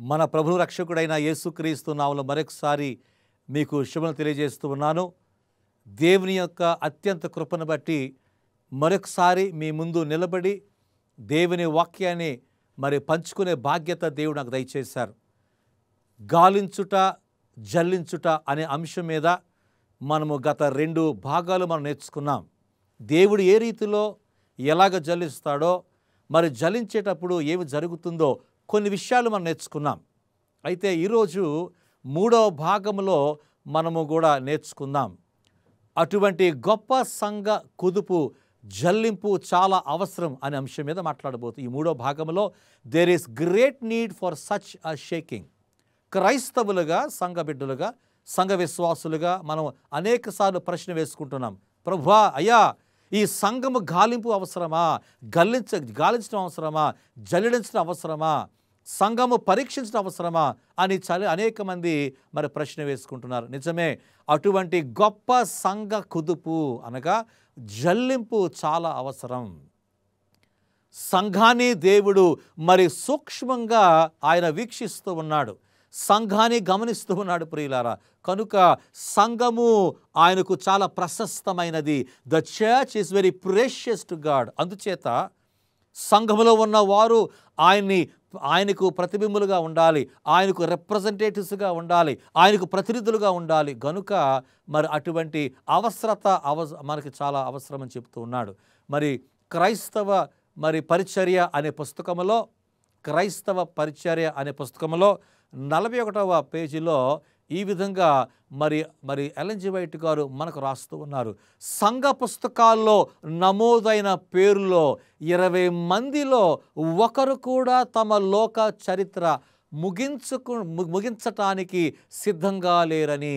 మన ప్రభు రక్షకుడైన యేసుక్రీస్తు నామములో మరొకసారి మీకు శుభం తెలియజేస్తూ ఉన్నాను. దేవుని యొక్క అత్యంత కృపను బట్టి మరొకసారి మీ ముందు నిలబడి దేవుని వాక్యాన్ని పంచుకునే బాధ్యత దేవుడు నాకు దయచేశారు. గాలించుట జల్లించుట అనే అంశం మీద మనము గత 2 భాగాలు నేర్చుకున్నాం. దేవుడు ఏ రీతిలో ఎలాగ జల్లిస్తాడో, జల్లించేటప్పుడు ఏమి జరుగుతుందో కొన్ని విషయాలు మనం నేర్చుకున్నాం. అయితే ఈరోజు 3వ భాగంలో మనము కూడా నేర్చుకుందాం. అటువంటి గొప్ప సంఘ కుదుపు జల్లింపు చాలా అవసరం అనే అంశం మీద మాట్లాడబోతుంది. ఈ 3వ భాగంలో there is great need for such a shaking. క్రైస్తవులుగా, సంఘ బిడ్డలుగా, సంఘ విశ్వాసులుగా మనం అనేకసార్లు ప్రశ్న వేసుకుంటున్నాం. ప్రభువా, అయ్యా, ఈ సంఘము గాలింపు అవసరమా? గాలించడం అవసరమా? జల్లించడం అవసరమా? సంఘము పరీక్షించడం అవసరమా అని అనేక మంది ప్రశ్న వేసుకుంటున్నారు. నిజమే, అటువంటి గొప్ప సంఘ కుదుపు అనగా జల్లింపు చాలా అవసరం. సంఘాన్ని దేవుడు సూక్ష్మంగా ఆయన వీక్షిస్తూ ఉన్నాడు, సంఘాన్ని గమనిస్తూ ఉన్నాడు ప్రియులారా. కనుక సంఘము ఆయనకు చాలా ప్రశస్తమైనది. The church is very precious to God. అందుచేత సంఘములో ఉన్న వారు ఆయనకు ప్రతిబింబులుగా ఉండాలి, ఆయనకు రిప్రజెంటేటివ్స్గా ఉండాలి, ఆయనకు ప్రతినిధులుగా ఉండాలి. గనుక అటువంటి అవసరత మనకి చాలా అవసరమని చెప్తూ ఉన్నాడు. క్రైస్తవ పరిచర్య అనే పుస్తకంలో, క్రైస్తవ పరిచర్య అనే పుస్తకంలో 41వ పేజీలో ఈ విధంగా ఎల్ఎన్ జి వైట్ గారు మనకు రాస్తూ ఉన్నారు. సంఘ పుస్తకాల్లో నమోదైన పేరులో 20 మందిలో ఒకరు కూడా తమ లోక చరిత్ర ముగించటానికి సిద్ధంగా లేరని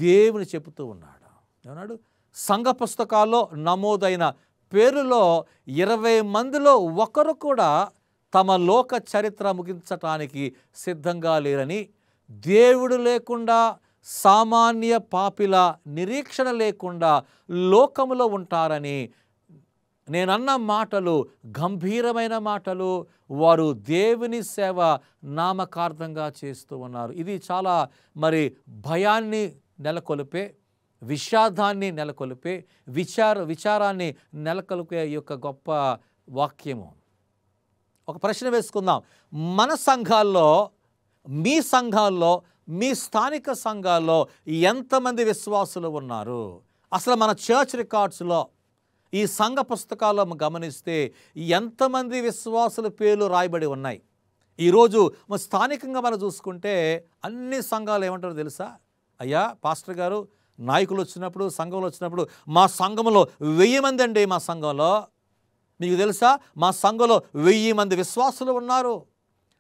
దేవుని చెబుతూ ఉన్నాడు. ఏమన్నాడు? సంఘ పుస్తకాల్లో నమోదైన పేరులో 20 మందిలో ఒకరు కూడా తమ లోక చరిత్ర ముగించటానికి సిద్ధంగా లేరని, దేవుడు లేకుండా, సామాన్య పాపిల నిరీక్షణ లేకుండా లోకములో ఉంటారని, నేనన్న మాటలు గంభీరమైన మాటలు. వారు దేవుని సేవ నామకార్థంగా చేస్తూ ఉన్నారు. ఇది చాలా భయాన్ని నెలకొల్పే, విషాదాన్ని నెలకొల్పే, విచారాన్ని నెలకొల్పే ఈ యొక్క గొప్ప వాక్యము. ఒక ప్రశ్న వేసుకుందాం. మన సంఘాల్లో, మీ సంఘాల్లో, మీ స్థానిక సంఘాల్లో ఎంతమంది విశ్వాసులు ఉన్నారు? అసలు మన చర్చ్ రికార్డ్స్లో, ఈ సంఘ పుస్తకాల్లో గమనిస్తే ఎంతమంది విశ్వాసుల పేర్లు రాయబడి ఉన్నాయి? ఈరోజు స్థానికంగా మనం చూసుకుంటే అన్ని సంఘాలు ఏమంటారో తెలుసా? అయ్యా పాస్టర్ గారు, నాయకులు వచ్చినప్పుడు, సంఘంలో వచ్చినప్పుడు, మా సంఘంలో 1000 మంది అండి. మా సంఘంలో మీకు తెలుసా, మా సంఘంలో 1000 మంది విశ్వాసులు ఉన్నారు.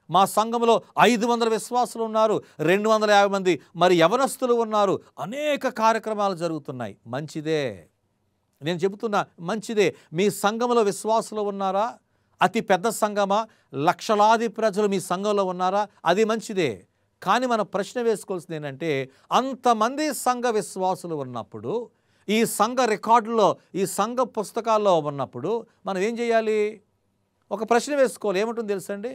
మా సంఘంలో 500 విశ్వాసులు ఉన్నారు, 250 మంది యవనస్తులు ఉన్నారు. అనేక కార్యక్రమాలు జరుగుతున్నాయి. మంచిదే, నేను చెబుతున్నా, మంచిదే. మీ సంఘంలో విశ్వాసులు ఉన్నారా? అతి పెద్ద సంఘమా? లక్షలాది ప్రజలు మీ సంఘంలో ఉన్నారా? అది మంచిదే. కానీ మనం ప్రశ్న వేసుకోవాల్సింది ఏంటంటే, అంతమంది సంఘ విశ్వాసులు ఉన్నప్పుడు, ఈ సంఘ రికార్డులో, ఈ సంఘ పుస్తకాల్లో ఉన్నప్పుడు మనం ఏం చేయాలి? ఒక ప్రశ్న వేసుకోవాలి. ఏముంటుంది తెలుసండి?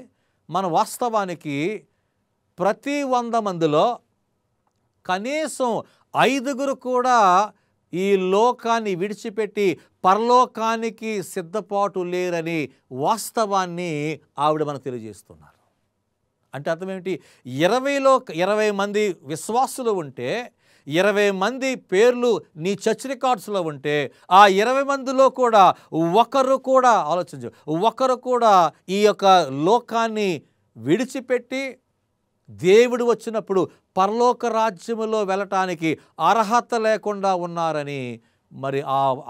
మన వాస్తవానికి ప్రతి 100 మందిలో కనీసం 5గురు కూడా ఈ లోకాన్ని విడిచిపెట్టి పరలోకానికి సిద్ధపాటు లేరని వాస్తవాన్ని ఆవిడ మనకు తెలియజేస్తున్నారు. అంటే అర్థం ఏమిటి? 20లో 20 మంది విశ్వాసులు ఉంటే, 20 మంది పేర్లు నీ చర్చ్ రికార్డ్స్లో ఉంటే, ఆ 20 మందిలో కూడా ఒకరు కూడా, ఆలోచించు, ఒకరు కూడా ఈ యొక్క లోకాన్ని విడిచిపెట్టి దేవుడు వచ్చినప్పుడు పరలోక రాజ్యములో వెళ్ళటానికి అర్హత లేకుండా ఉన్నారని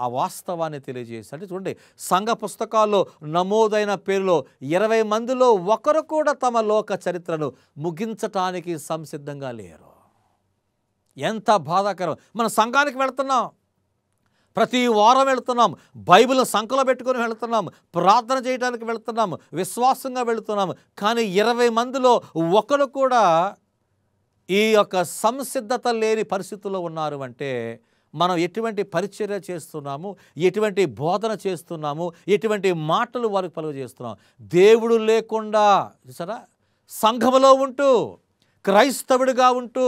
ఆ వాస్తవాన్ని తెలియజేసి. అంటే చూడండి, సంఘ పుస్తకాల్లో నమోదైన పేరులో 20 మందిలో ఒకరు కూడా తమ లోక చరిత్రను ముగించటానికి సంసిద్ధంగా లేరు. ఎంత బాధాకరం! మన సంఘానికి వెళుతున్నాం, ప్రతి వారం వెళుతున్నాం, బైబిల్ సంకలో పెట్టుకొని వెళుతున్నాం, ప్రార్థన చేయడానికి వెళుతున్నాం, విశ్వాసంగా వెళుతున్నాం. కానీ 20 మందిలో ఒకరు కూడా ఈ యొక్క సంసిద్ధత లేని పరిస్థితుల్లో ఉన్నారు అంటే మనం ఎటువంటి పరిచర్య చేస్తున్నాము, ఎటువంటి బోధన చేస్తున్నాము, ఎటువంటి మాటలు వారికి కలుగజేస్తున్నాము. దేవుడు లేకుండా చూసారా, సంఘములో ఉంటూ క్రైస్తవుడిగా ఉంటూ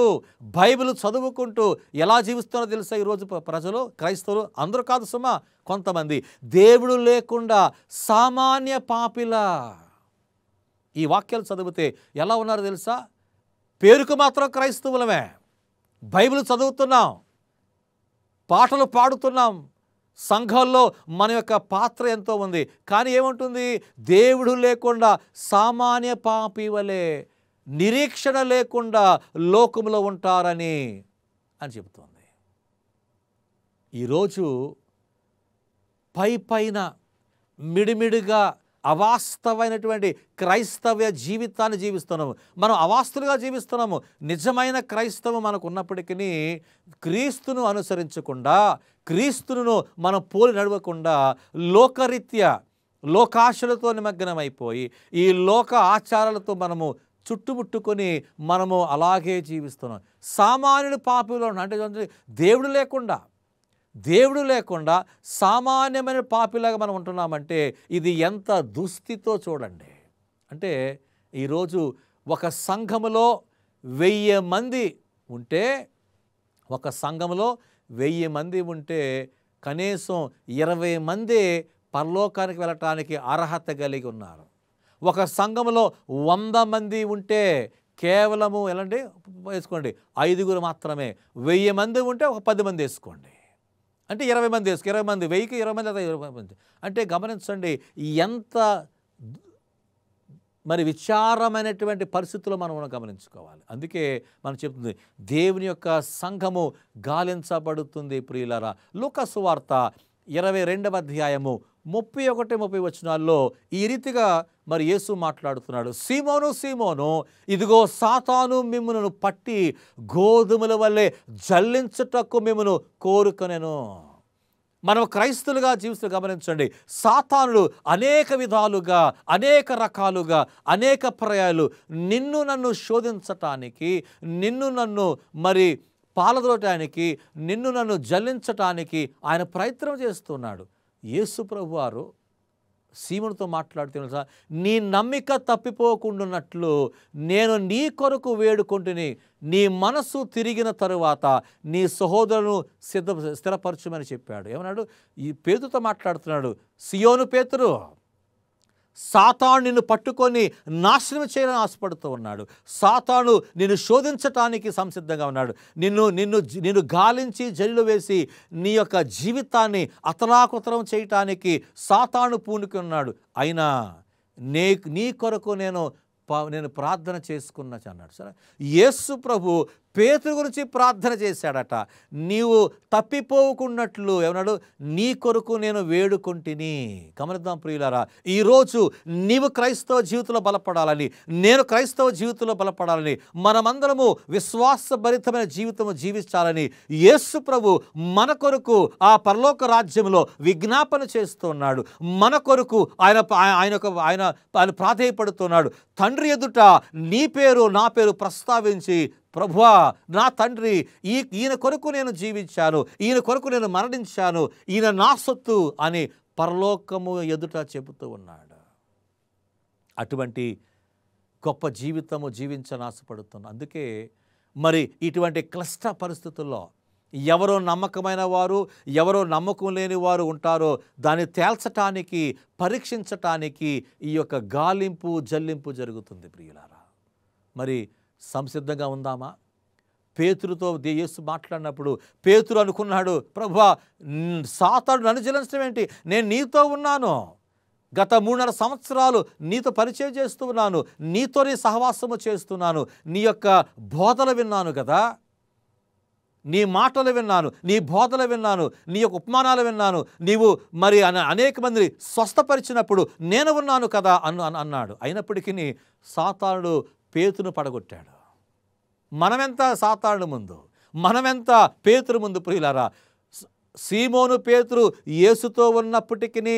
బైబిల్ చదువుకుంటూ ఎలా జీవిస్తున్నారో తెలుసా ఈరోజు ప్రజలు, క్రైస్తవులు అందరూ కాదు సుమా, కొంతమంది దేవుడు లేకుండా సామాన్య పాపిలా. ఈ వాక్యాలు చదివితే ఎలా ఉన్నారో తెలుసా? పేరుకు మాత్రం క్రైస్తవులమే, బైబిల్ చదువుతున్నాం, పాటలు పాడుతున్నాం, సంఘాల్లో మన యొక్క పాత్ర ఎంతో ఉంది. కానీ ఏముంటుంది? దేవుడు లేకుండా సామాన్య పాపి వలె నిరీక్షణ లేకుండా లోకములో ఉంటారని చెబుతోంది. ఈరోజు పైన మిడిమిడిగా అవాస్తవమైనటువంటి క్రైస్తవ జీవితాన్ని జీవిస్తున్నాము. మనం అవాస్తులుగా జీవిస్తున్నాము. నిజమైన క్రైస్తవం మనకు ఉన్నప్పటికీ క్రీస్తును అనుసరించకుండా, క్రీస్తును మనం పోలి నడవకుండా లోకరీత్యా లోకాశలతో నిమగ్నమైపోయి ఈ లోక ఆచారాలతో మనము చుట్టుముట్టుకొని మనము అలాగే జీవిస్తున్నాం. సామాన్యుడు పాపిలో అంటే దేవుడు లేకుండా సామాన్యమైన పాపిలాగా మనం ఉంటున్నామంటే ఇది ఎంత దుస్థితో చూడండి. అంటే ఈరోజు ఒక సంఘములో 1000 మంది ఉంటే, ఒక సంఘములో 1000 మంది ఉంటే కనీసం 20 మంది పరలోకానికి వెళ్ళటానికి అర్హత కలిగి ఉన్నారు. ఒక సంఘములో 100 మంది ఉంటే కేవలము ఎలాంటి వేసుకోండి 5 మాత్రమే. 1000 మంది ఉంటే ఒక 10 మంది వేసుకోండి, అంటే 20 మంది వేసుకో. 20 మంది 1000కి 20 మంది, 20 మంది అంటే గమనించండి ఎంత మరి విచారమైనటువంటి పరిస్థితుల్లో మనం గమనించుకోవాలి. అందుకే మనం చెప్తుంది దేవుని యొక్క సంఘము గాలించబడుతుంది. ప్రియులారా, లూకా సువార్త 22వ అధ్యాయము 31-30 వచనాల్లో ఈ రీతిగా మరి యేసు మాట్లాడుతున్నాడు. సీమోను సీమోను, ఇదిగో సాతాను మిమ్మును పట్టి గోధుమల వల్లే జల్లించుటకు మిమ్మును కోరుకొనెను. మనం క్రైస్తులుగా జీవిస్తూ గమనించండి, సాతానుడు అనేక విధాలుగా, అనేక రకాలుగా, అనేక పర్యాయాలు నిన్ను నన్ను శోధించటానికి, నిన్ను నన్ను మరి పాలదోటానికి, నిన్ను నన్ను జల్లించటానికి ఆయన ప్రయత్నం చేస్తున్నాడు. యేసు ప్రభువారు సీమోనుతో మాట్లాడుతున్నా, నీ నమ్మిక తప్పిపోకుండాన్నట్లు నేను నీ కొరకు వేడుకుంటుని, నీ మనసు తిరిగిన తరువాత నీ సహోదరును స్థిరపరచుమని చెప్పాడు. ఏమన్నాడు? ఈ పేతురుతో మాట్లాడుతున్నాడు. సియోను పేతురు, సాతాను నిన్ను పట్టుకొని నాశనం చేయాలని ఆశపడుతూ ఉన్నాడు. సాతాను నిన్ను శోధించటానికి సంసిద్ధంగా ఉన్నాడు. నిన్ను గాలించి జైలు వేసి నీ యొక్క జీవితాన్ని అతలాకుతలం చేయటానికి సాతాను పూనుకొని ఉన్నాడు. అయినా నీ కొరకు నేను ప్రార్థన చేసుకున్నా అన్నాడు. సరే, యేసు ప్రభు పేతురు గురించి ప్రార్థన చేశాడట. నీవు తప్పిపోకున్నట్లు ఏమన్నాడు? నీ కొరకు నేను వేడుకొంటిని. గమనిద్దాం ప్రియులారా, ఈరోజు నీవు క్రైస్తవ జీవితంలో బలపడాలని, నేను క్రైస్తవ జీవితంలో బలపడాలని, మనమందరము విశ్వాసభరితమైన జీవితము జీవించాలని యేసు ప్రభు మన కొరకు ఆ పరలోక రాజ్యంలో విజ్ఞాపన చేస్తున్నాడు. మన కొరకు ఆయన ప్రాధేయపడుతున్నాడు. తండ్రి ఎదుట నీ పేరు నా పేరు ప్రస్తావించి, ప్రభువా నా తండ్రి, ఈయన కొరకు నేను జీవించాను, ఈయన కొరకు నేను మరణించాను, ఈయన నా సొత్తు అని పరలోకము ఎదుట చెబుతూ ఉన్నాడు. అటువంటి గొప్ప జీవితము జీవించని ఆశపడుతున్నాను. అందుకే మరి ఇటువంటి క్లిష్ట పరిస్థితుల్లో ఎవరో నమ్మకమైన వారు, ఎవరో నమ్మకం లేని వారు ఉంటారో దాన్ని తేల్చటానికి, పరీక్షించటానికి ఈ యొక్క గాలింపు జల్లింపు జరుగుతుంది. ప్రియులారా, మరి సంసిద్ధంగా ఉందామా? పేతురుతో యేసు మాట్లాడినప్పుడు పేతురు అనుకున్నాడు, ప్రభువా సాతాను నన్ను జల్లించడం ఏంటి? నేను నీతో ఉన్నాను, గత 3.5 సంవత్సరాలు నీతో పరిచయం చేస్తూ ఉన్నాను, నీతోనే సహవాసము చేస్తున్నాను, నీ యొక్క బోధలు విన్నాను కదా, నీ మాటలు విన్నాను, నీ బోధలు విన్నాను, నీ యొక్క ఉపమానాలు విన్నాను, నీవు మరి అనేక మందిని స్వస్థపరిచినప్పుడు నేను ఉన్నాను కదా అన్నాడు. అయినప్పటికీ సాతానుడు పేతురును పడగొట్టాడు. మనమెంత సాతానుడు ముందు, మనమెంత పేతురు ముందు ప్రియులారా. సీమోను పేతురు యేసుతో ఉన్నప్పటికీ,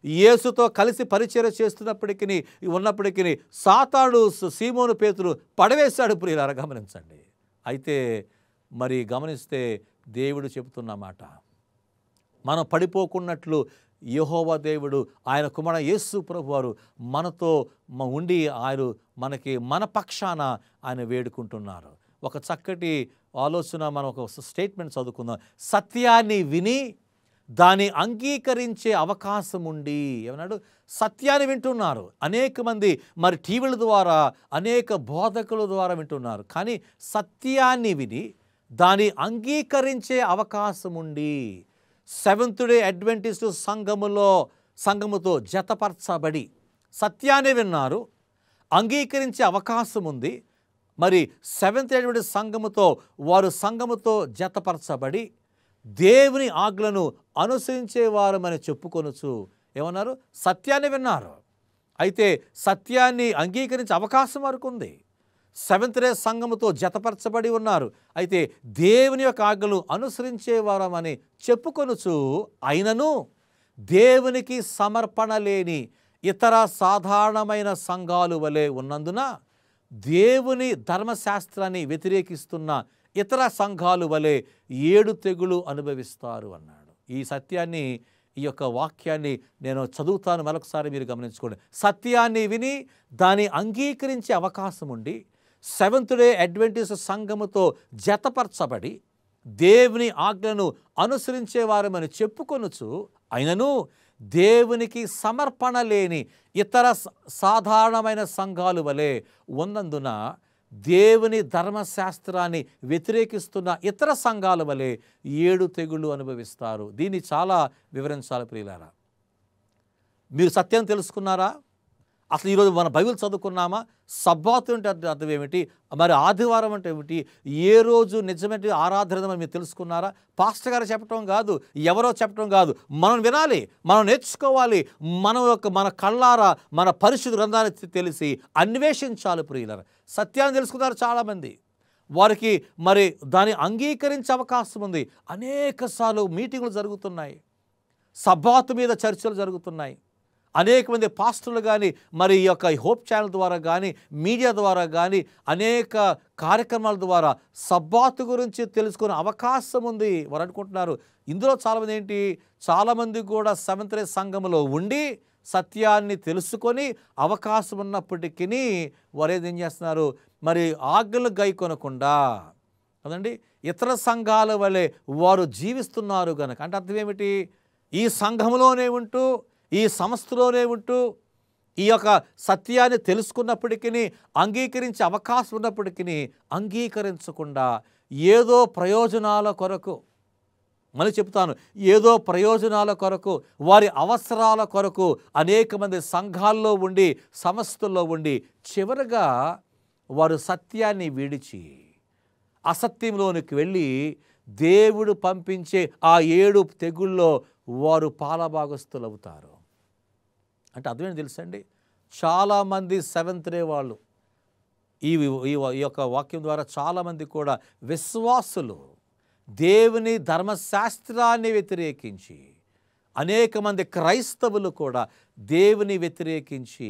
యేసుతో కలిసి పరిచర్య చేస్తున్నప్పటికీ సాతానుడు సీమోను పేతురు పడవేశాడు ప్రియులారా. గమనించండి. అయితే మరి గమనిస్తే దేవుడు చెబుతున్న మాట, మనం పడిపోకున్నట్లు యెహోవా దేవుడు ఆయన కుమారుడు యేసు ప్రభువారు మనతో ఉండి ఆయన మనకి మన పక్షాన ఆయన వేడుకుంటున్నారు. ఒక చక్కటి ఆలోచన, మనం ఒక స్టేట్మెంట్ చదువుకుందాం. సత్యాన్ని విని దాన్ని అంగీకరించే అవకాశం ఉండి. ఏమన్నాడు? సత్యాన్ని వింటున్నారు అనేక మంది, మరి టీవీల ద్వారా అనేక బోధకుల ద్వారా వింటున్నారు. కానీ సత్యాన్ని విని దాన్ని అంగీకరించే అవకాశం ఉండి సెవెంత్ డే అడ్వెంటిస్ట్ సంఘముతో జతపరచబడి సత్యాన్ని విన్నారు, అంగీకరించే అవకాశం ఉంది. మరి సెవెంత్ డే అడ్వెంటిస్ట్ సంఘముతో జతపరచబడి దేవుని ఆజ్ఞలను అనుసరించేవారమని చెప్పుకొనుచు ఏమన్నారు? సత్యాన్ని విన్నారు. అయితే సత్యాన్ని అంగీకరించే అవకాశం వరకు ఉంది. సెవెంత్ డే సంఘముతో జతపరచబడి ఉన్నారు. అయితే దేవుని యొక్క ఆజ్ఞలు అనుసరించేవారమని చెప్పుకొనుచు అయినను దేవునికి సమర్పణ లేని ఇతర సాధారణమైన సంఘాలు వలె ఉన్నందున దేవుని ధర్మశాస్త్రాన్ని వ్యతిరేకిస్తున్న ఇతర సంఘాలు వలె 7 తెగులు అనుభవిస్తారు అన్నాడు. ఈ సత్యాన్ని, ఈ యొక్క వాక్యాన్ని నేను చదువుతాను, మరొకసారి మీరు గమనించుకోండి. సత్యాన్ని విని దాన్ని అంగీకరించే అవకాశం ఉండి సెవెంత్ డే అడ్వెంటిస్ట్ సంఘముతో జతపరచబడి దేవుని ఆజ్ఞను అనుసరించేవారమని చెప్పుకొనుచు అయినను దేవునికి సమర్పణ లేని ఇతర సాధారణమైన సంఘాలు వలె ఉన్నందున దేవుని ధర్మశాస్త్రాన్ని వ్యతిరేకిస్తున్న ఇతర సంఘాల వలె 7 తెగుళ్ళు అనుభవిస్తారు. దీన్ని చాలా వివరించాలి ప్రియులారా. మీరు సత్యం తెలుసుకున్నారా? అసలు ఈరోజు మన బైబిల్ చదువుకున్నామా? సబ్బాతు అంటే అర్థం ఏమిటి, మరి ఆదివారం అంటే ఏమిటి, ఏ రోజు నిజమైన ఆరాధన మీరు తెలుసుకున్నారా? పాస్టర్ గారు చెప్పడం కాదు, ఎవరో చెప్పడం కాదు, మనం వినాలి, మనం నేర్చుకోవాలి. మన కళ్ళారా మన పరిశుద్ధ గ్రంథాన్ని తెలిసి అన్వేషించాలి ప్రియులారా. సత్యాన్ని తెలుసుకున్నారు చాలామంది, వారికి మరి దాన్ని అంగీకరించే అవకాశం ఉంది. అనేకసార్లు మీటింగులు జరుగుతున్నాయి, సబ్బాతు మీద చర్చలు జరుగుతున్నాయి. అనేక మంది పాస్టర్లు కానీ, మరి ఈ యొక్క హోప్ ఛానల్ ద్వారా కానీ, మీడియా ద్వారా కానీ, అనేక కార్యక్రమాల ద్వారా సబ్బాతు గురించి తెలుసుకునే అవకాశం ఉంది. వారు అనుకుంటున్నారు. ఇందులో చాలామంది ఏంటి, చాలామంది కూడా సెవెంత్ డే సంఘములో ఉండి సత్యాన్ని తెలుసుకొని అవకాశం ఉన్నప్పటికీ వారు ఏం చేస్తున్నారు, మరి ఆజ్ఞలు గైకొనకుండా కదండి ఇతర సంఘాల వలె వారు జీవిస్తున్నారు కనుక. అంటే అర్థం ఏమిటి, ఈ సంఘంలోనే ఉంటూ, ఈ సంస్థలోనే ఉంటూ, ఈ యొక్క సత్యాన్ని తెలుసుకున్నప్పటికీ, అంగీకరించే అవకాశం ఉన్నప్పటికీ అంగీకరించకుండా ఏదో ప్రయోజనాల కొరకు, మళ్ళీ చెప్తాను, ఏదో ప్రయోజనాల కొరకు, వారి అవసరాల కొరకు అనేక మంది సంఘాల్లో ఉండి, సంస్థల్లో ఉండి, చివరగా వారు సత్యాన్ని విడిచి అసత్యంలోనికి వెళ్ళి దేవుడు పంపించే ఆ 7 తెగుల్లో వారు పాలభాగస్తులవుతారు. అంటే అర్థమేంటి తెలుసండి, చాలామంది సెవెంత్ డే వాళ్ళు ఈ యొక్క వాక్యం ద్వారా చాలామంది కూడా విశ్వాసులు దేవుని ధర్మశాస్త్రాన్ని వ్యతిరేకించి, అనేక మంది క్రైస్తవులు కూడా దేవుని వ్యతిరేకించి,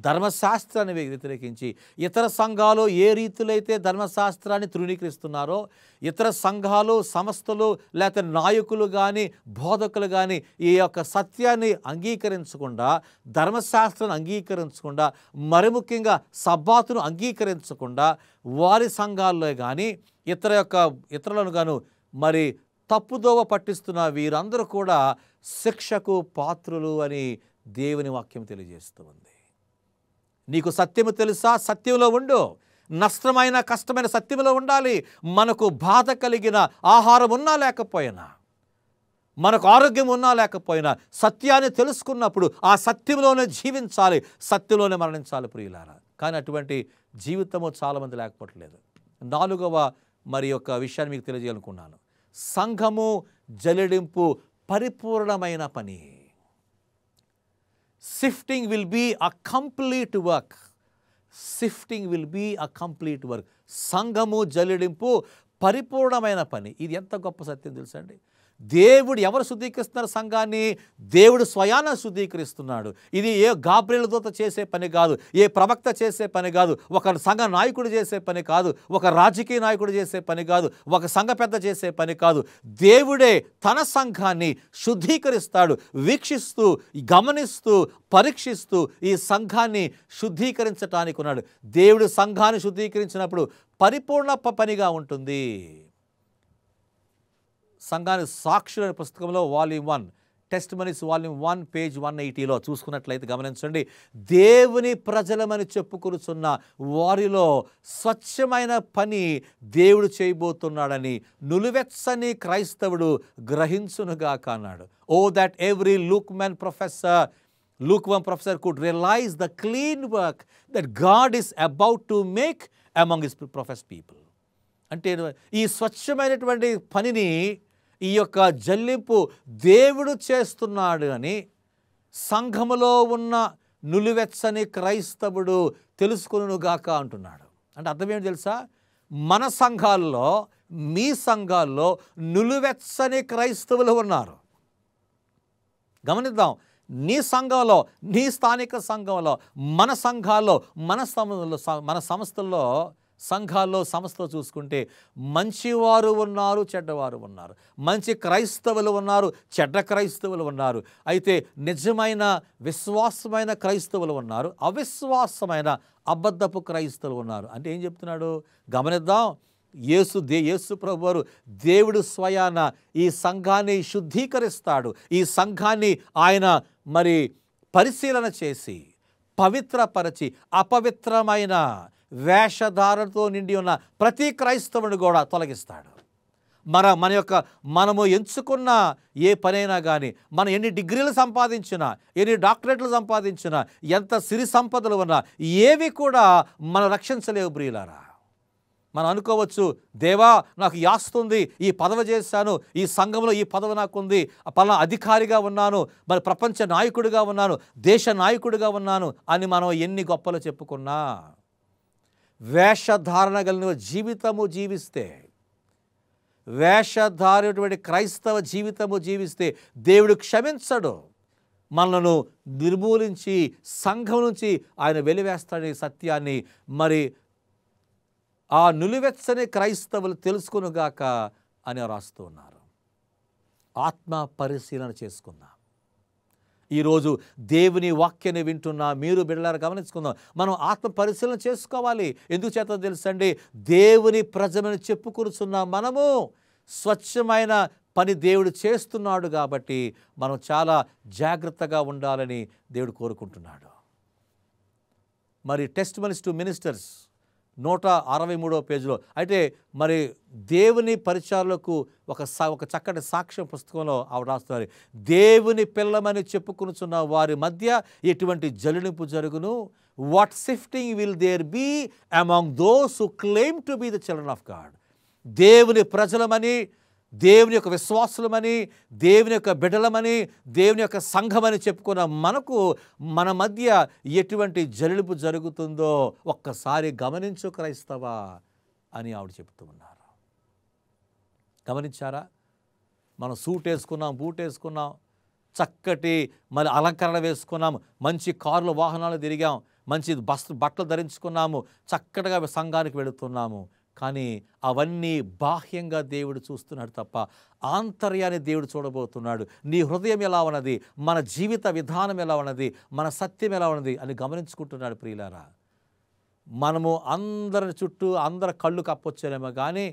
ధర్మశాస్త్రాన్ని వ్యతిరేకించి, ఇతర సంఘాలు ఏ రీతిలో అయితే ధర్మశాస్త్రాన్ని తృణీకరిస్తున్నారో, ఇతర సంఘాలు, సంస్థలు, లేకపోతే నాయకులు కానీ, బోధకులు కానీ ఈ యొక్క సత్యాన్ని అంగీకరించకుండా, ధర్మశాస్త్రాన్ని అంగీకరించకుండా, మరి ముఖ్యంగా సబ్బాతును అంగీకరించకుండా, వారి సంఘాల్లో కానీ ఇతరులను గాను మరి తప్పుదోవ పట్టిస్తున్న వీరందరూ కూడా శిక్షకు పాత్రులు అని దేవుని వాక్యం తెలియజేస్తూ ఉంది. నీకు సత్యము తెలుసా? సత్యంలో ఉండు. నష్టమైన కష్టమైన సత్యంలో ఉండాలి. మనకు బాధ కలిగిన ఆహారం ఉన్నా లేకపోయినా, మనకు ఆరోగ్యం ఉన్నా లేకపోయినా, సత్యాన్ని తెలుసుకున్నప్పుడు ఆ సత్యంలోనే జీవించాలి, సత్యంలోనే మరణించాలి ప్రియులారా. కానీ అటువంటి జీవితము చాలామంది లేకపోవట్లేదు. 4వ మరి యొక్క విషయాన్ని మీకు తెలియజేయాలనుకున్నాను. సంఘము జలడింపు పరిపూర్ణమైన పని. Sifting will be a complete work. Sifting will be a complete work. సంఘము జలడింపు పరిపూర్ణమైన పని. ఇది ఎంత గొప్ప సత్యం తెలుసండి. దేవుడు ఎవరు శుద్ధీకరిస్తున్నారు సంఘాన్ని? దేవుడు స్వయాన శుద్ధీకరిస్తున్నాడు. ఇది ఏ గాబ్రియల్ దూత చేసే పని కాదు, ఏ ప్రవక్త చేసే పని కాదు, ఒక సంఘ నాయకుడు చేసే పని కాదు, ఒక రాజకీయ నాయకుడు చేసే పని కాదు, ఒక సంఘ పెద్ద చేసే పని కాదు. దేవుడే తన సంఘాన్ని శుద్ధీకరిస్తాడు. వీక్షిస్తూ, గమనిస్తూ, పరీక్షిస్తూ ఈ సంఘాన్ని శుద్ధీకరించటానికి ఉన్నాడు. దేవుడు సంఘాన్ని శుద్ధీకరించినప్పుడు పరిపూర్ణ పనిగా ఉంటుంది. సంఘానికి సాక్షుల పుస్తకంలో వాల్యూమ్ 1, టెస్టిమనీస్ వాల్యూమ్ 1 పేజ్ 180లో చూసుకున్నట్లయితే గమనించండి, దేవుని ప్రజలమని చెప్పుకొనుచున్న వారిలో స్వచ్ఛమైన పని దేవుడు చేయబోతున్నాడని నులివెచ్చని క్రైస్తవుడు గ్రహించునుగాక అన్నాడు. O that every lukewarm professor could realize the clean work that God is about to make among his professed people. అంటే ఈ స్వచ్ఛమైనటువంటి పనిని, ఈ యొక్క జల్లింపు దేవుడు చేస్తున్నాడు అని సంఘములో ఉన్న నులివెచ్చని క్రైస్తవుడు తెలుసుకొనుగాక అంటున్నాడు. అంటే అర్థం ఏంటి తెలుసా? మన సంఘాల్లో, మీ సంఘాల్లో నులివెచ్చని క్రైస్తవులు ఉన్నారు. గమనిద్దాం, నీ సంఘంలో, నీ స్థానిక సంఘంలో, మన సంఘాల్లో, మన సంస్థల్లో, సంఘాల్లో, సంస్థలు చూసుకుంటే మంచివారు ఉన్నారు, చెడ్డవారు ఉన్నారు. మంచి క్రైస్తవులు ఉన్నారు, చెడ్డ క్రైస్తవులు ఉన్నారు. అయితే నిజమైన విశ్వాసమైన క్రైస్తవులు ఉన్నారు, అవిశ్వాసమైన అబద్ధపు క్రైస్తవులు ఉన్నారు. అంటే ఏం చెప్తున్నాడు? గమనిద్దాం. యేసు ప్రభువారు దేవుడు స్వయాన ఈ సంఘాన్ని శుద్ధీకరిస్తాడు. ఈ సంఘాన్ని ఆయన పరిశీలన చేసి పవిత్రపరచి అపవిత్రమైన వేషధారణతో నిండి ఉన్న ప్రతి క్రైస్తవుని కూడా తొలగిస్తాడు. మనము ఎంచుకున్న ఏ పనైనా కానీ, మనం ఎన్ని డిగ్రీలు సంపాదించినా, ఎన్ని డాక్టరేట్లు సంపాదించినా, ఎంత సిరి సంపదలు ఉన్నా ఏవి కూడా మనం రక్షించలేవు ప్రియులారా. మనం అనుకోవచ్చు, దేవా నాకు ఈ ఆస్తి ఉంది, ఈ పదవి చేశాను, ఈ సంఘంలో ఈ పదవి నాకుంది, పలానా అధికారిగా ఉన్నాను, ప్రపంచ నాయకుడిగా ఉన్నాను, దేశ నాయకుడిగా ఉన్నాను అని మనం ఎన్ని గొప్పలు చెప్పుకున్నా, వేషధారణ కలిగిన జీవితము జీవిస్తే, వేషధారటువంటి క్రైస్తవ జీవితము జీవిస్తే దేవుడు క్షమించడు. మనలను నిర్మూలించి సంఘం నుంచి ఆయన వెలివేస్తాడనే సత్యాన్ని ఆ నులివెచ్చని క్రైస్తవులు తెలుసుకొనుగాక అని రాస్తూ ఉన్నారు. ఆత్మ పరిశీలన చేసుకుందాం. ఈరోజు దేవుని వాక్యాన్ని వింటున్నా మీరు బిడ్డలారా గమనించుకుందాం. మనం ఆత్మ పరిశీలన చేసుకోవాలి. ఎందుకు చేత తెలుసండి? దేవుని ప్రజలను చెప్పుకొనుచున్న మనము స్వచ్ఛమైన పని దేవుడు చేస్తున్నాడు కాబట్టి మనం చాలా జాగ్రత్తగా ఉండాలని దేవుడు కోరుకుంటున్నాడు. టెస్టిమనీస్ టు మినిస్టర్స్ 163వ పేజీలో అయితే దేవుని పరిచారులకు ఒక చక్కటి సాక్ష్యం పుస్తకంలో ఆవిడ రాస్తున్నారు. దేవుని పిల్లమని చెప్పుకొనుచున్న వారి మధ్య ఎటువంటి జలునింపు జరుగును. What sifting will there be among those who claim to be the children of God. దేవుని ప్రజలమని, దేవుని యొక్క విశ్వాసులమని, దేవుని యొక్క బిడ్డలమని, దేవుని యొక్క సంఘమని చెప్పుకున్న మనకు మన మధ్య ఎటువంటి జలుపు జరుగుతుందో ఒక్కసారి గమనించు క్రైస్తవా అని ఆవిడ చెప్తూ ఉన్నారు. గమనించారా? మనం సూట్ వేసుకున్నాం, బూట్ వేసుకున్నాం, చక్కటి అలంకరణ వేసుకున్నాం, మంచి కార్లు వాహనాలు తిరిగాం, మంచి బట్టలు ధరించుకున్నాము, చక్కటిగా సంఘానికి వెళుతున్నాము. కానీ అవన్నీ బాహ్యంగా దేవుడు చూస్తున్నాడు తప్ప ఆంతర్యాన్ని దేవుడు చూడబోతున్నాడు. నీ హృదయం ఎలా ఉన్నది, మన జీవిత విధానం ఎలా ఉన్నది, మన సత్యం ఎలా ఉన్నది అని గమనించుకుంటున్నాడు ప్రియులారా. మనము అందరి చుట్టూ అందరి కళ్ళు కప్పొచ్చారేమో కానీ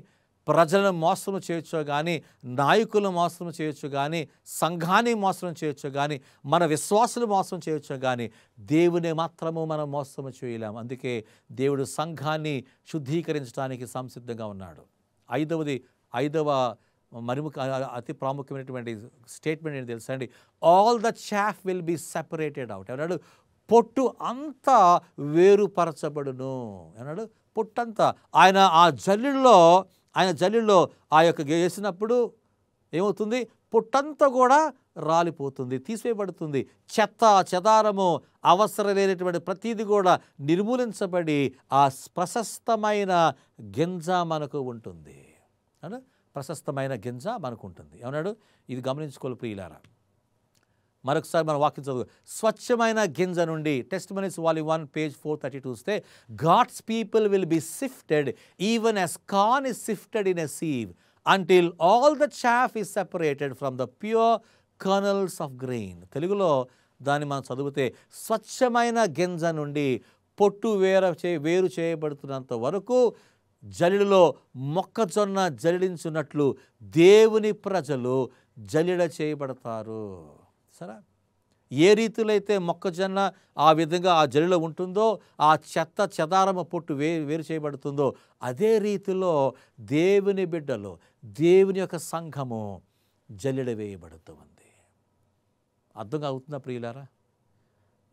ప్రజలను మోసం చేయొచ్చు, కానీ నాయకులను మోసం చేయొచ్చు, కానీ సంఘాన్ని మోసం చేయొచ్చు, కానీ మన విశ్వాసులు మోసం చేయొచ్చు, కానీ దేవుని మాత్రము మనం మోసం చేయలేము. అందుకే దేవుడు సంఘాన్ని శుద్ధీకరించడానికి సంసిద్ధంగా ఉన్నాడు. ఐదవ అతి ప్రాముఖ్యమైనటువంటి స్టేట్మెంట్ ఏంటి తెలుసా అండి? All the chaff will be separated out అన్నాడు. పొట్టు అంతా వేరుపరచబడును అన్నాడు. పొట్టంతా ఆయన జల్లుల్లో ఆ యొక్క వేసినప్పుడు ఏమవుతుంది? పొట్టంతా కూడా రాలిపోతుంది, తీసివేయబడుతుంది. చెత్త చెదారము అవసరం లేనటువంటి ప్రతిదీ కూడా నిర్మూలించబడి ఆ ప్రశస్తమైన గింజ మనకు ఉంటుంది. ప్రశస్తమైన గింజ మనకు ఉంటుంది. ఏమన్నాడు? ఇది గమనించుకోవాలి ప్రియులారా. మరొకసారి మనం వాక్యం చదువు. స్వచ్ఛమైన గింజ నుండి, టెస్టిమనీస్ వాల్యూమ్ 1 పేజ్ 432 చూస్తే, God's people will be sifted even as corn is sifted in a sieve until all the chaff is separated from the pure kernels of grain. తెలుగులో దాన్ని మనం చదివితే, స్వచ్ఛమైన గింజ నుండి పొట్టు వేరు చేయబడుతున్నంత వరకు జలిడలో మొక్కజొన్న జలిడించున్నట్లు దేవుని ప్రజలు జలిడ చేయబడతారు. సరే, ఏ రీతిలో అయితే మొక్కజొన్న ఆ విధంగా ఆ జలిలో ఉంటుందో, ఆ చెత్త చెదారమ పొట్టు వేరు చేయబడుతుందో, అదే రీతిలో దేవుని బిడ్డలు, దేవుని యొక్క సంఘము జలిడ వేయబడుతుంది. అర్థం అవుతుందా ప్రియులారా?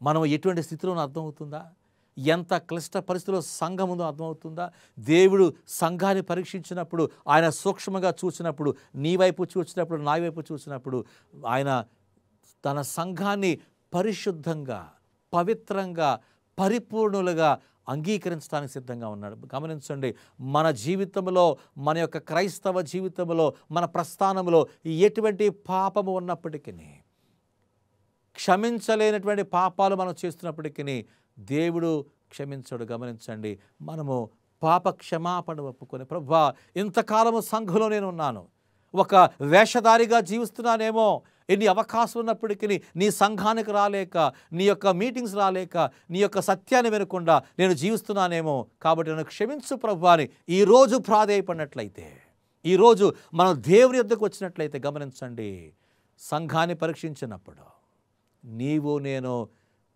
మనం ఎటువంటి స్థితిలో అర్థమవుతుందా? ఎంత క్లిష్ట పరిస్థితిలో సంఘం ఉందో అర్థమవుతుందా? దేవుడు సంఘాన్ని పరీక్షించినప్పుడు, ఆయన సూక్ష్మంగా చూసినప్పుడు, నీ వైపు చూసినప్పుడు, నా వైపు చూసినప్పుడు, ఆయన తన సంఘాన్ని పరిశుద్ధంగా, పవిత్రంగా, పరిపూర్ణులుగా అంగీకరించడానికి సిద్ధంగా ఉన్నాడు. గమనించండి, మన జీవితంలో, మన యొక్క క్రైస్తవ జీవితంలో, మన ప్రస్థానంలో ఎటువంటి పాపము ఉన్నప్పటికీ, క్షమించలేనటువంటి పాపాలు మనం చేస్తున్నప్పటికీ దేవుడు క్షమించడు. గమనించండి, మనము పాప క్షమాపణ ఒప్పుకొని, ప్రభువా ఇంతకాలము సంఘంలో నేను ఉన్నాను, ఒక వేషధారిగా జీవిస్తున్నానేమో, ఎన్ని అవకాశం ఉన్నప్పటికీ నీ సంఘానికి రాలేక, నీ యొక్క మీటింగ్స్ రాలేక, నీ యొక్క సత్యాన్ని వినకుండా నేను జీవిస్తున్నానేమో, కాబట్టి నన్ను క్షమించు ప్రభువా అని ఈరోజు ప్రాధేయపడినట్లయితే, ఈరోజు మనం దేవుని యొద్దకు వచ్చినట్లయితే, గమనించండి, సంఘాన్ని పరీక్షించినప్పుడు నీవు నేను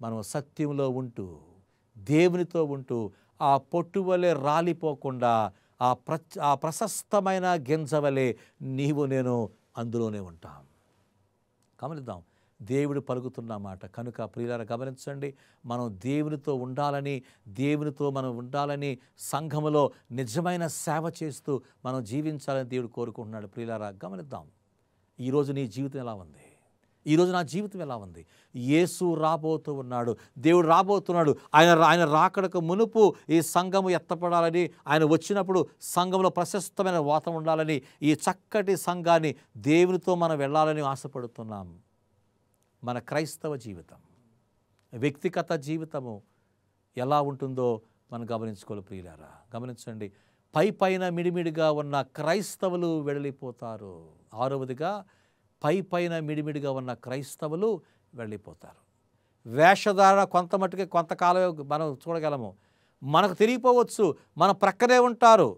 మనం సత్యంలో ఉంటూ, దేవునితో ఉంటూ, ఆ పొట్టు వలె రాలిపోకుండా, ఆ ప్రశస్తమైన గింజ వలె నీవు నేను అందులోనే ఉంటాం. గమనిద్దాం, దేవుడు పలుకుతున్న మాట. కనుక ప్రియులారా గమనించండి, మనం దేవునితో ఉండాలని, దేవునితో మనం ఉండాలని, సంఘములో నిజమైన సేవ చేస్తూ మనం జీవించాలని దేవుడు కోరుకుంటున్నాడు. ప్రియులారా గమనిద్దాం, ఈరోజు నీ జీవితం ఎలా ఉంది? ఈరోజు నా జీవితం ఎలా ఉంది? యేసు రాబోతూ ఉన్నాడు, దేవుడు రాబోతున్నాడు. ఆయన రాకడకు మునుపు ఈ సంఘము ఎత్తపడాలని, ఆయన వచ్చినప్పుడు సంఘంలో ప్రశస్తమైన వాతావరణం ఉండాలని, ఈ చక్కటి సంఘాన్ని దేవునితో మనం వెళ్ళాలని ఆశపడుతున్నాం. మన క్రైస్తవ జీవితం, వ్యక్తిగత జీవితము ఎలా ఉంటుందో మనం గమనించుకోవాలి ప్రియులారా. గమనించండి, పైన మిడిమిడిగా ఉన్న క్రైస్తవులు వెళ్ళిపోతారు. 6వదిగా, పైన మిడిమిడిగా ఉన్న క్రైస్తవులు వెళ్ళిపోతారు. వేషధారణ కొంత మట్టుకే కొంతకాలం మనం చూడగలము. మనకు తెలియపోవచ్చు, మన ప్రక్కనే ఉంటారు,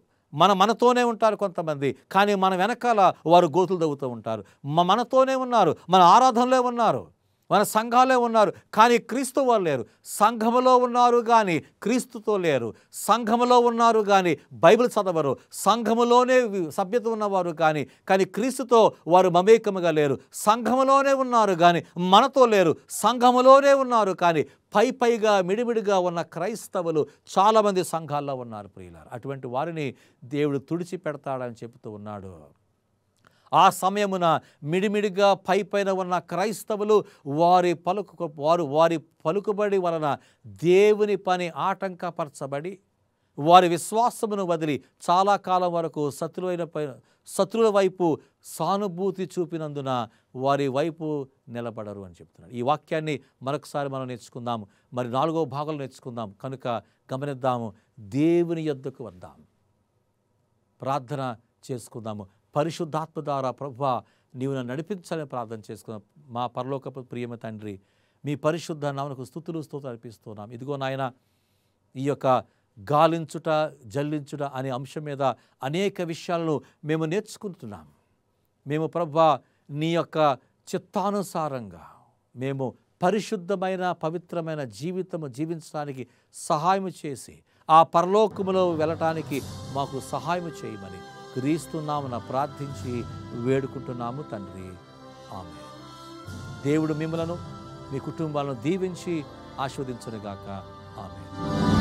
మనతోనే ఉంటారు కొంతమంది, కానీ మన వెనకాల వారు గోతులు తవ్వుతూ ఉంటారు. మనతోనే ఉన్నారు, మన ఆరాధనలో ఉన్నారు, మన సంఘాలే ఉన్నారు, కానీ క్రీస్తు వాళ్ళు లేరు. సంఘములో ఉన్నారు కానీ క్రీస్తుతో లేరు. సంఘములో ఉన్నారు కానీ బైబిల్ చదవరు. సంఘములోనే సభ్యత ఉన్నవారు కానీ క్రీస్తుతో వారు మమేకముగా లేరు. సంఘములోనే ఉన్నారు కానీ మనతో లేరు. సంఘములోనే ఉన్నారు కానీ పైగా మిడిమిడిగా ఉన్న క్రైస్తవులు చాలామంది సంఘాల్లో ఉన్నారు ప్రియులారా. అటువంటి వారిని దేవుడు తుడిచిపెడతాడని చెబుతూ ఉన్నాడు. ఆ సమయమున మిడిమిడిగా పైన ఉన్న క్రైస్తవులు వారి పలుకుబడి వలన దేవుని పని ఆటంకపరచబడి, వారి విశ్వాసమును వదిలి చాలా కాలం వరకు శత్రువుల వైపు సానుభూతి చూపినందున వారి వైపు నిలబడరు అని చెప్తున్నాడు. ఈ వాక్యాన్ని మరొకసారి మనం నేర్చుకుందాము. మరి 4వ భాగంలో నేర్చుకుందాం. కనుక గమనిద్దాము, దేవుని యొద్దకు వద్దాం, ప్రార్థన చేసుకుందాము. పరిశుద్ధాత్మ ద్వారా ప్రభువా నీవు నన్ను నడిపించాలని ప్రార్థన చేసుకున్నాం. మా పరలోకపు ప్రియమ తండ్రి, మీ పరిశుద్ధ నామమునకు స్తుతులు స్తోత్రాలు అర్పిస్తున్నాం. ఇదిగో నాయన, ఈ యొక్క గాలించుట జల్లించుట అనే అంశం మీద అనేక విషయాలను మేము నేర్చుకుంటున్నాం. మేము ప్రభువా నీ యొక్క చిత్తానుసారంగా మేము పరిశుద్ధమైన పవిత్రమైన జీవితము జీవించడానికి సహాయం చేసి, ఆ పరలోకములో వెళ్ళటానికి మాకు సహాయం చేయమని క్రీస్తు నామమున ప్రార్థించి వేడుకుంటున్నాము తండ్రి. ఆమేన్. దేవుడు మిమ్మలను, మీ కుటుంబాలను దీవించి ఆశీర్వదించునుగాక. ఆమేన్.